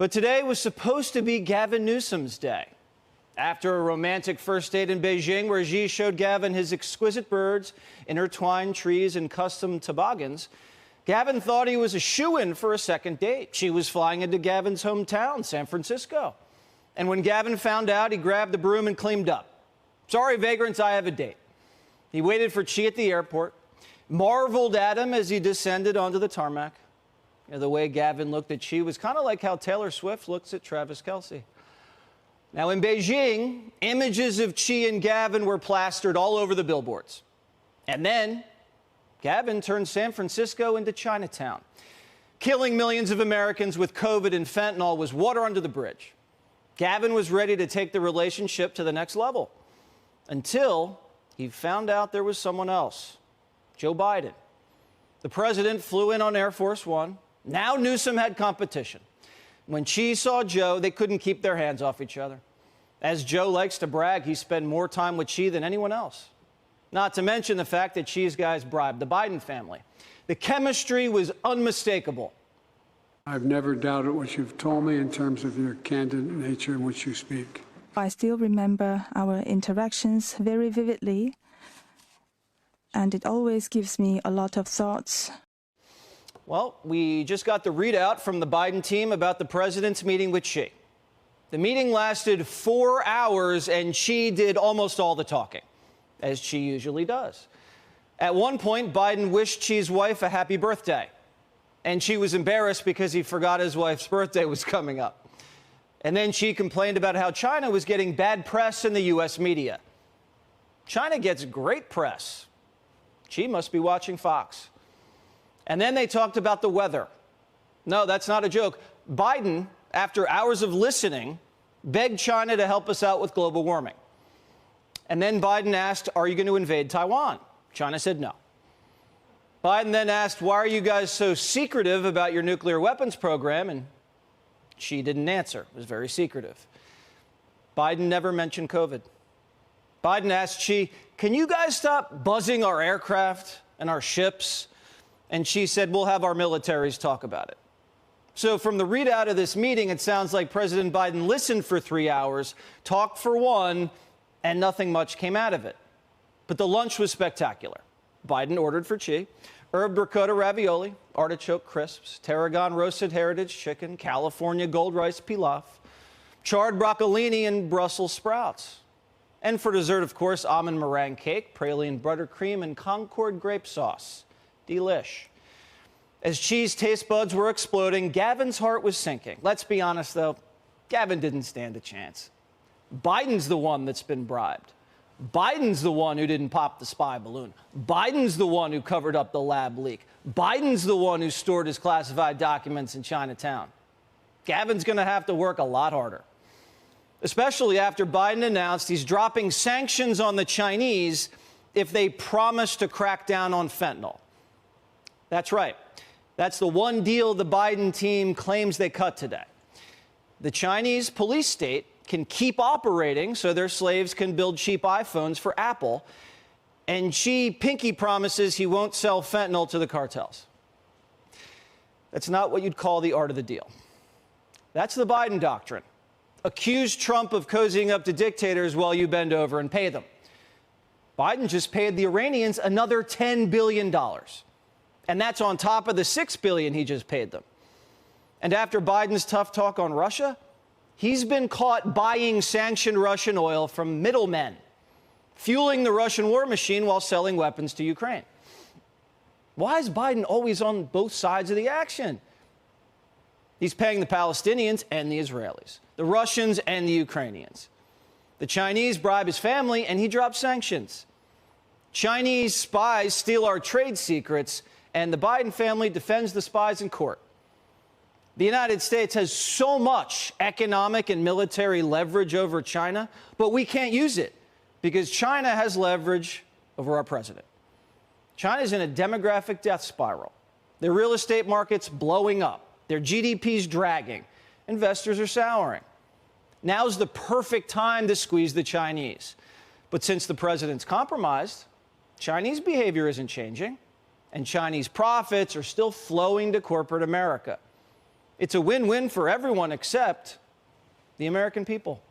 But today was supposed to be Gavin Newsom's day. After a romantic first date in Beijing where Xi showed Gavin his exquisite birds, intertwined trees, and custom toboggans, Gavin thought he was a shoo-in for a second date. She was flying into Gavin's hometown, San Francisco. And when Gavin found out, he grabbed the broom and cleaned up. "Sorry, vagrants, I have a date." He waited for Xi at the airport, marveled at him as he descended onto the tarmac. The way Gavin looked at Xi was kind of like how Taylor Swift looks at Travis Kelce. Now, in Beijing, images of Xi and Gavin were plastered all over the billboards. And then Gavin turned San Francisco into Chinatown. Killing millions of Americans with COVID and fentanyl was water under the bridge. Gavin was ready to take the relationship to the next level until he found out there was someone else, Joe Biden. The president flew in on Air Force One. Now Newsom had competition. When Xi saw Joe, they couldn't keep their hands off each other. As Joe likes to brag, he spent more time with Xi than anyone else. Not to mention the fact that Xi's guys bribed the Biden family. The chemistry was unmistakable. I've never doubted what you've told me in terms of your candid nature in which you speak. I still remember our interactions very vividly, and it always gives me a lot of thoughts. Well, we just got the readout from the Biden team about the president's meeting with Xi. The meeting lasted 4 hours, and Xi did almost all the talking, as Xi usually does. At one point, Biden wished Xi's wife a happy birthday, and Xi was embarrassed because he forgot his wife's birthday was coming up. And then Xi complained about how China was getting bad press in the U.S. media. China gets great press. Xi must be watching Fox. And then they talked about the weather. No, that's not a joke. Biden, after hours of listening, begged China to help us out with global warming. And then Biden asked, "Are you going to invade Taiwan?" China said no. Biden then asked, "Why are you guys so secretive about your nuclear weapons program?" And Xi didn't answer. It was very secretive. Biden never mentioned COVID. Biden asked Xi, "Can you guys stop buzzing our aircraft and our ships?" And Xi said, "We'll have our militaries talk about it." So from the readout of this meeting, it sounds like President Biden listened for 3 hours, talked for 1, and nothing much came out of it. But the lunch was spectacular. Biden ordered for Xi herb ricotta ravioli, artichoke crisps, tarragon roasted heritage chicken, California gold rice pilaf, charred broccolini, and Brussels sprouts. And for dessert, of course, almond meringue cake, praline buttercream, and Concord grape sauce. Delish. As Xi's taste buds were exploding, Gavin's heart was sinking. Let's be honest, though, Gavin didn't stand a chance. Biden's the one that's been bribed. Biden's the one who didn't pop the spy balloon. Biden's the one who covered up the lab leak. Biden's the one who stored his classified documents in Chinatown. Gavin's going to have to work a lot harder, especially after Biden announced he's dropping sanctions on the Chinese if they promise to crack down on fentanyl. That's right. That's the one deal the Biden team claims they cut today. The Chinese police state can keep operating so their slaves can build cheap iPhones for Apple, and Xi pinky promises he won't sell fentanyl to the cartels. That's not what you'd call the art of the deal. That's the Biden doctrine. Accuse Trump of cozying up to dictators while you bend over and pay them. Biden just paid the Iranians another $10 billion. And that's on top of the $6 billion he just paid them. And after Biden's tough talk on Russia, he's been caught buying sanctioned Russian oil from middlemen, fueling the Russian war machine while selling weapons to Ukraine. Why is Biden always on both sides of the action? He's paying the Palestinians and the Israelis, the Russians and the Ukrainians. The Chinese bribe his family, and he drops sanctions. Chinese spies steal our trade secrets, and the Biden family defends the spies in court. The United States has so much economic and military leverage over China, but we can't use it because China has leverage over our president. China's in a demographic death spiral. Their real estate market's blowing up. Their GDP's dragging. Investors are souring. Now's the perfect time to squeeze the Chinese. But since the president's compromised, Chinese behavior isn't changing, and Chinese profits are still flowing to corporate America. It's a win-win for everyone except the American people.